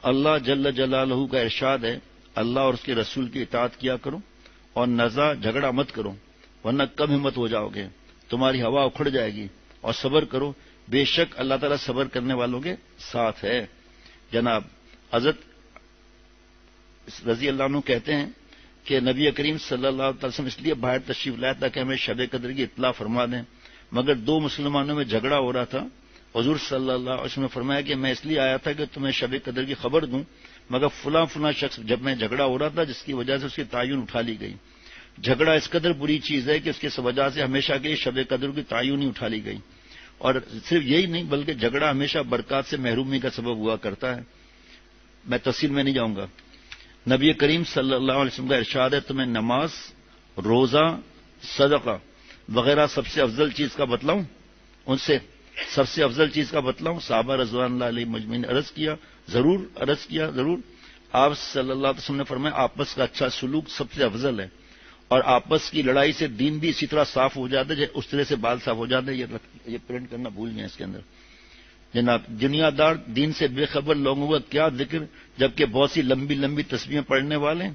اللہ جل جلالہ کا ارشاد ہے اللہ اور اس کے رسول کی اطاعت کیا کرو اور نزاع جھگڑا مت کرو ورنہ کم ہمت ہو جاؤ گے، تمہاری ہوا اکھڑ جائے گی، اور صبر کرو بے شک اللہ تعالیٰ صبر کرنے والوں کے ساتھ ہے۔ جناب حضرت رضی اللہ عنہ کہتے ہیں کہ نبی کریم صلی اللہ علیہ وسلم اس لیے باہر تشریف لایا تاکہ ہمیں شب قدر کی اطلاع فرما دیں، مگر دو مسلمانوں میں جھگڑا ہو رہا تھا۔ حضور صلی اللہ علیہ وسلم نے فرمایا کہ میں اس لیے آیا تھا کہ تمہیں شب قدر کی خبر دوں، مگر فلاں فلاں شخص جب میں جھگڑا ہو رہا تھا جس کی وجہ سے اس کی تعین اٹھا لی گئی۔ جھگڑا اس قدر بری چیز ہے کہ اس کی وجہ سے ہمیشہ کے لیے شب قدر کی تعین ہی اٹھا لی گئی، اور صرف یہی نہیں بلکہ جھگڑا ہمیشہ برکات سے محرومی کا سبب ہوا کرتا ہے۔ میں تفصیل میں نہیں جاؤں گا۔ نبی کریم صلی اللہ علیہ وسلم کا ارشاد ہے تمہیں نماز، روزہ، صدقہ وغیرہ سب سے افضل چیز کا بتلاؤں؟ ان سے سب سے افضل چیز کا بتلاؤں؟ صحابہ رضوان اللہ علیہ مجمعین نے عرض کیا ضرور۔ آپ صلی اللہ علیہ وسلم نے فرمایا آپس کا اچھا سلوک سب سے افضل ہے، اور آپس کی لڑائی سے دین بھی اسی طرح صاف ہو جاتا ہے اس طرح سے بال صاف ہو جاتے ہیں۔ یہ پرنٹ کرنا بھول گئے اس کے اندر۔ جناب دنیا دار دین سے بے خبر لوگوں کا کیا ذکر، جبکہ بہت سی لمبی لمبی تسبیحیں پڑھنے والے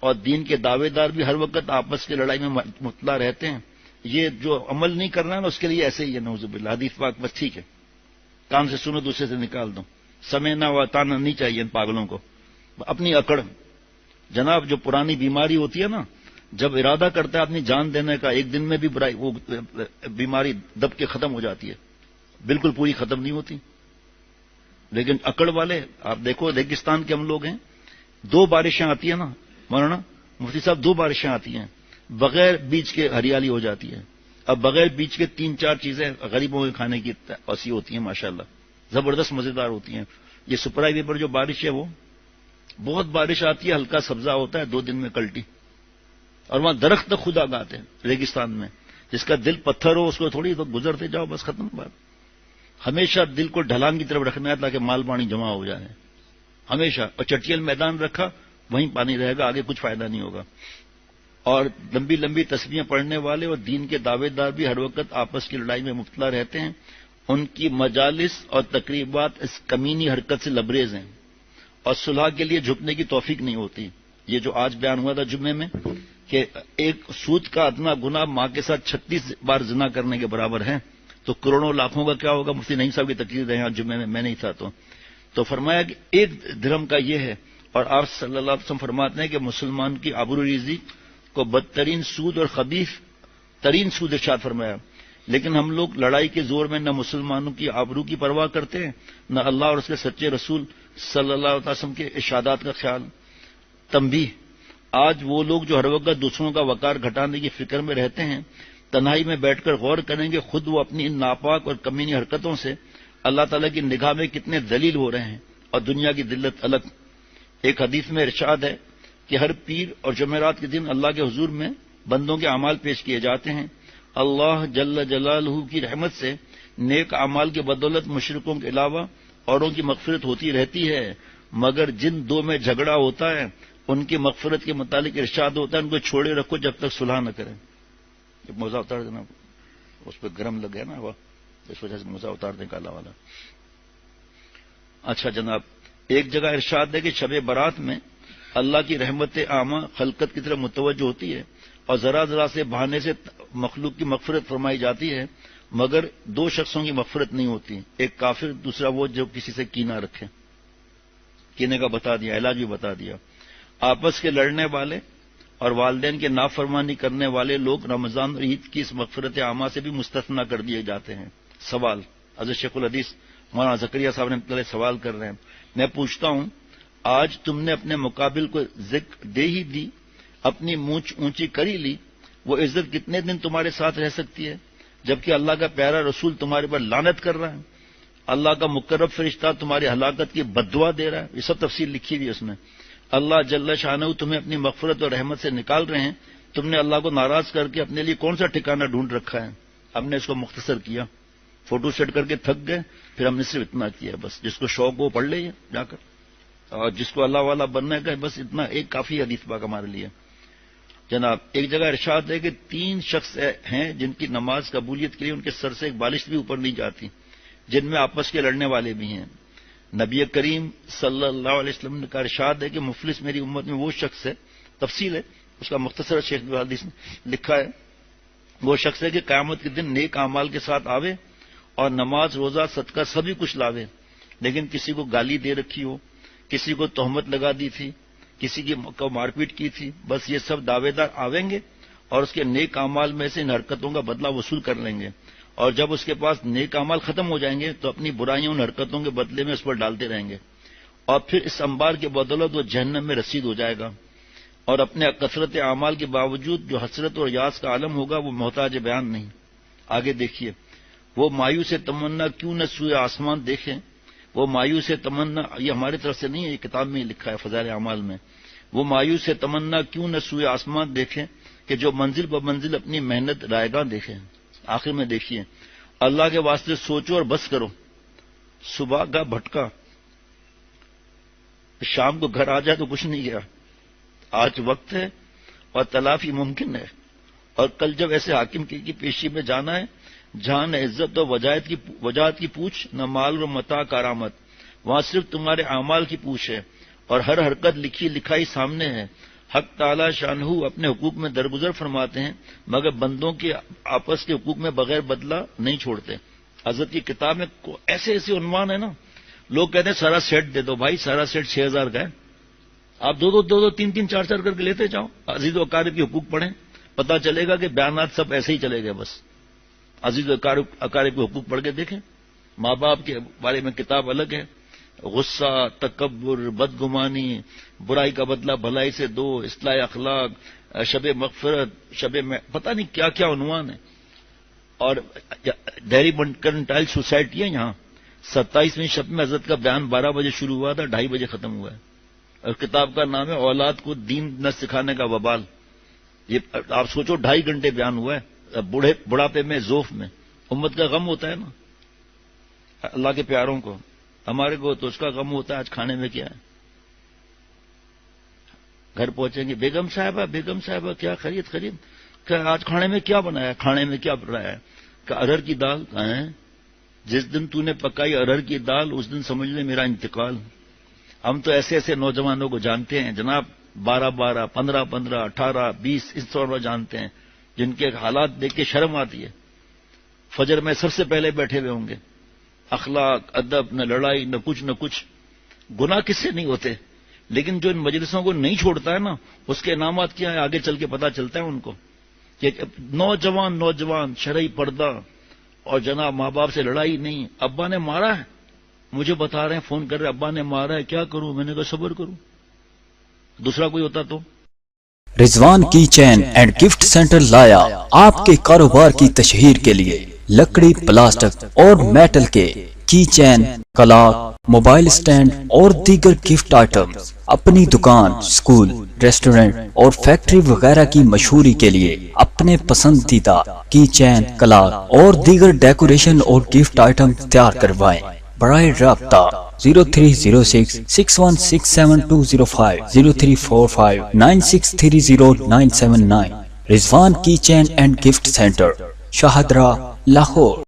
اور دین کے دعوے دار بھی ہر وقت آپس کی لڑائی میں مبتلا رہتے ہیں۔ یہ جو عمل نہیں کرنا ہے نا اس کے لیے ایسے ہی ہے، نعوذ باللہ۔ حدیث پاک بس ٹھیک ہے، کام سے سنو دوسرے سے نکال دو، سمجھنا و تانا نہیں چاہیے ان پاگلوں کو۔ اپنی اکڑ، جناب جو پرانی بیماری ہوتی ہے نا، جب ارادہ کرتا ہے اپنی جان دینے کا ایک دن میں بھی وہ بیماری دب کے ختم ہو جاتی ہے، بالکل پوری ختم نہیں ہوتی۔ لیکن اکڑ والے آپ دیکھو، ریگستان کے ہم لوگ ہیں، دو بارشیں آتی ہیں نا مولانا مفتی صاحب، دو بارشیں آتی ہیں بغیر بیج کے ہریالی ہو جاتی ہے۔ اب بغیر بیج کے 3-4 چیزیں غریبوں کے کھانے کی ایسی ہوتی ہیں ماشاءاللہ، زبردست مزیدار ہوتی ہیں۔ یہ سپرائی وے پر جو بارش ہے وہ بہت بارش آتی ہے، ہلکا سبزہ ہوتا ہے 2 دن میں کلٹی، اور وہاں درخت تک خود آگاتے ہیں ریگستان میں۔ جس کا دل پتھر ہو اس کو تھوڑی تو گزرتے جاؤ، بس ختم بات۔ ہمیشہ دل کو ڈھلان کی طرف رکھنا ہے تاکہ مال پانی جمع ہو جائے ہمیشہ، اور چٹیل میدان رکھا وہیں پانی رہے گا، آگے کچھ فائدہ نہیں ہوگا۔ اور لمبی لمبی تسبیحیں پڑھنے والے اور دین کے دعوے دار بھی ہر وقت آپس کی لڑائی میں مبتلا رہتے ہیں۔ ان کی مجالس اور تقریبات اس کمینی حرکت سے لبریز ہیں، اور صلح کے لیے جھکنے کی توفیق نہیں ہوتی۔ یہ جو آج بیان ہوا تھا جمعے میں کہ ایک سود کا ادنا گناہ ماں کے ساتھ 36 بار زنا کرنے کے برابر ہے، تو کروڑوں لاکھوں کا کیا ہوگا؟ مفتی نعیم صاحب کی تقریر ہے آج جمعے میں نہیں تھا تو فرمایا کہ 1 درہم کا یہ ہے، اور آپ صلی اللہ علیہ وسلم فرماتے ہیں کہ مسلمان کی آبروریزی کو بدترین سود اور خبیث ترین سود ارشاد فرمایا۔ لیکن ہم لوگ لڑائی کے زور میں نہ مسلمانوں کی آبرو کی پرواہ کرتے ہیں، نہ اللہ اور اس کے سچے رسول صلی اللہ علیہ وسلم کے ارشادات کا خیال۔ تنبیہ، آج وہ لوگ جو ہر وقت دوسروں کا وقار گھٹانے کی فکر میں رہتے ہیں، تنہائی میں بیٹھ کر غور کریں گے خود وہ اپنی ان ناپاک اور کمینی حرکتوں سے اللہ تعالیٰ کی نگاہ میں کتنے ذلیل ہو رہے ہیں، اور دنیا کی ذلت الگ۔ ایک حدیث میں ارشاد ہے کہ ہر پیر اور جمعرات کے دن اللہ کے حضور میں بندوں کے اعمال پیش کیے جاتے ہیں۔ اللہ جل جلالہ کی رحمت سے نیک اعمال کی بدولت مشرکوں کے علاوہ اوروں کی مغفرت ہوتی رہتی ہے، مگر جن 2 میں جھگڑا ہوتا ہے ان کی مغفرت کے متعلق ارشاد ہوتا ہے ان کو چھوڑے رکھو جب تک صلح نہ کریں۔ موزہ اتار دینا، اس پہ گرم لگ گیا نا وہ، اس وجہ سے موزہ اتار دیں کالا والا۔ اچھا جناب، ایک جگہ ارشاد ہے کہ شب برات میں اللہ کی رحمت عامہ خلقت کی طرف متوجہ ہوتی ہے، اور ذرا ذرا سے بہانے سے مخلوق کی مغفرت فرمائی جاتی ہے، مگر 2 شخصوں کی مغفرت نہیں ہوتی، ایک کافر، دوسرا وہ جو کسی سے کینہ رکھے۔ کینے کا بتا دیا، علاج بھی بتا دیا۔ آپس کے لڑنے والے اور والدین کے نافرمانی کرنے والے لوگ رمضان اور عید کی اس مغفرت عامہ سے بھی مستثنیٰ کر دیے جاتے ہیں۔ سوال، حضرت شیخ الحدیث مولانا زکریا صاحب نے سوال کر رہے ہیں، میں پوچھتا ہوں آج تم نے اپنے مقابل کو ذکر دے ہی دی، اپنی مونچھ اونچی کر ہی لی، وہ عزت کتنے دن تمہارے ساتھ رہ سکتی ہے؟ جبکہ اللہ کا پیارا رسول تمہارے پر لعنت کر رہا ہے، اللہ کا مقرب فرشتہ تمہاری ہلاکت کی بددعا دے رہا ہے۔ یہ سب تفصیل لکھی ہوئی ہے اس میں۔ اللہ جل شانہ تمہیں اپنی مغفرت اور رحمت سے نکال رہے ہیں، تم نے اللہ کو ناراض کر کے اپنے لیے کون سا ٹھکانہ ڈھونڈ رکھا ہے؟ ہم نے اس کو مختصر کیا، فوٹو سیٹ کر کے تھک گئے، پھر ہم نے صرف اتنا کیا، بس جس کو شوق وہ پڑھ لے جا کر، اور جس کو اللہ والا بننا ہے بس اتنا ایک کافی حدیث پاک ہمارے لیے۔ جناب ایک جگہ ارشاد ہے کہ 3 شخص ہیں جن کی نماز قبولیت کے لیے ان کے سر سے ایک بالش بھی اوپر نہیں جاتی، جن میں آپس کے لڑنے والے بھی ہیں۔ نبی کریم صلی اللہ علیہ وسلم کا ارشاد ہے کہ مفلس میری امت میں وہ شخص ہے، تفصیل ہے اس کا مختصر شیخ حدیث نے لکھا ہے، وہ شخص ہے کہ قیامت کے دن نیک اعمال کے ساتھ آوے اور نماز روزہ صدقہ سبھی کچھ لاوے، لیکن کسی کو گالی دے رکھی ہو، کسی کو تہمت لگا دی تھی، کسی کو مار پیٹ کی تھی، بس یہ سب دعوے دار آویں گے اور اس کے نیک اعمال میں سے ان حرکتوں کا بدلہ وصول کر لیں گے، اور جب اس کے پاس نیک اعمال ختم ہو جائیں گے تو اپنی برائیوں ان حرکتوں کے بدلے میں اس پر ڈالتے رہیں گے، اور پھر اس انبار کے بدولت وہ جہنم میں رسید ہو جائے گا، اور اپنے کثرت اعمال کے باوجود جو حسرت اور یاس کا عالم ہوگا وہ محتاج بیان نہیں۔ آگے دیکھیے، وہ مایوس تمنا کیوں نہ سوئے آسمان دیکھیں، وہ مایوس تمنا، یہ ہماری طرف سے نہیں ہے، یہ کتاب میں لکھا ہے فضائل اعمال میں، وہ مایوس تمنا کیوں نہ سوئے آسمان دیکھیں کہ جو منزل بمنزل اپنی محنت رائگاں دیکھیں۔ آخر میں دیکھیے، اللہ کے واسطے سوچو اور بس کرو، صبح کا بھٹکا شام کو گھر آ جائے تو کچھ نہیں گیا، آج وقت ہے اور تلافی ممکن ہے، اور کل جب ایسے حاکم کی پیشی میں جانا ہے جہاں نہ عزت و وجاہت کی پوچھ، نہ مال و متاع کارآمد، وہاں صرف تمہارے اعمال کی پوچھ ہے، اور ہر حرکت لکھی لکھائی سامنے ہے۔ حق تعالی شانہ اپنے حقوق میں درگزر فرماتے ہیں، مگر بندوں کے آپس کے حقوق میں بغیر بدلہ نہیں چھوڑتے۔ حضرت کی کتاب میں ایسے ایسے عنوان ہے نا، لوگ کہتے ہیں سارا سیٹ دے دو، بھائی سارا سیٹ 6000 کا ہے، آپ دو تین چار کر کے لیتے جاؤ، عزیز و اقارب کے حقوق پڑھیں، پتہ چلے گا کہ بیانات سب ایسے ہی چلے گئے، بس عزیز و اقارب کے حقوق پڑھ کے دیکھیں۔ ماں باپ کے بارے میں کتاب الگ ہے، غصہ، تکبر، بدگمانی، برائی کا بدلہ بھلائی سے دو، اصلاح اخلاق، شب مغفرت، پتہ نہیں کیا کیا عنوان ہے۔ اور دہلی مرکنٹائل سوسائٹی ہے یہاں، 27ویں شب میں حضرت کا بیان 12 بجے شروع ہوا تھا، 2:30 بجے ختم ہوا ہے، اور کتاب کا نام ہے اولاد کو دین نہ سکھانے کا وبال۔ یہ آپ سوچو 2.5 گھنٹے بیان ہوا ہے، بڑھاپے میں، ذوف میں، امت کا غم ہوتا ہے نا اللہ کے پیاروں کو، ہمارے کو تو اس کا غم ہوتا ہے آج کھانے میں کیا ہے۔ گھر پہنچیں گے، بیگم صاحبہ کیا خرید کہ آج کھانے میں کیا بنایا ہے، کہ ارہر کی دال کہاں ہے، جس دن تو نے پکائی ارہر کی دال اس دن سمجھ لے میرا انتقال۔ ہم تو ایسے نوجوانوں کو جانتے ہیں جناب، 12 15 18 20 اس طور جانتے ہیں، جن کے حالات دیکھ کے شرم آتی ہے، فجر میں سب سے پہلے بیٹھے ہوئے ہوں گے، اخلاق، ادب، نہ لڑائی، نہ کچھ، گناہ کس سے نہیں ہوتے، لیکن جو ان مجلسوں کو نہیں چھوڑتا ہے نا، اس کے انعامات کیا ہے آگے چل کے پتہ چلتا ہے ان کو، کہ نوجوان شرعی پردہ اور جناب ماں باپ سے لڑائی نہیں، ابا نے مارا ہے، مجھے بتا رہے ہیں، فون کر رہے ابا نے مارا ہے، کیا کروں، میں نے کہا صبر کروں، دوسرا کوئی ہوتا تو۔ رضوان کی چین اینڈ گفٹ سینٹر لایا آپ کے کاروبار کی تشہیر کے لیے لکڑی، پلاسٹک اور میٹل کے کی چین، کلاک، موبائل سٹینڈ اور دیگر گفٹ آئٹمز اپنی دکان، سکول، ریسٹورنٹ اور فیکٹری وغیرہ کی مشہوری کے لیے اپنے پسندیدہ کی چین، کلاک اور دیگر ڈیکوریشن اور گفٹ آئٹم تیار کروائیں۔ برائے رابطہ 0306 6167 0345 9630 979۔ رضوان کی chain and gift centre, Shahdara, Lahore.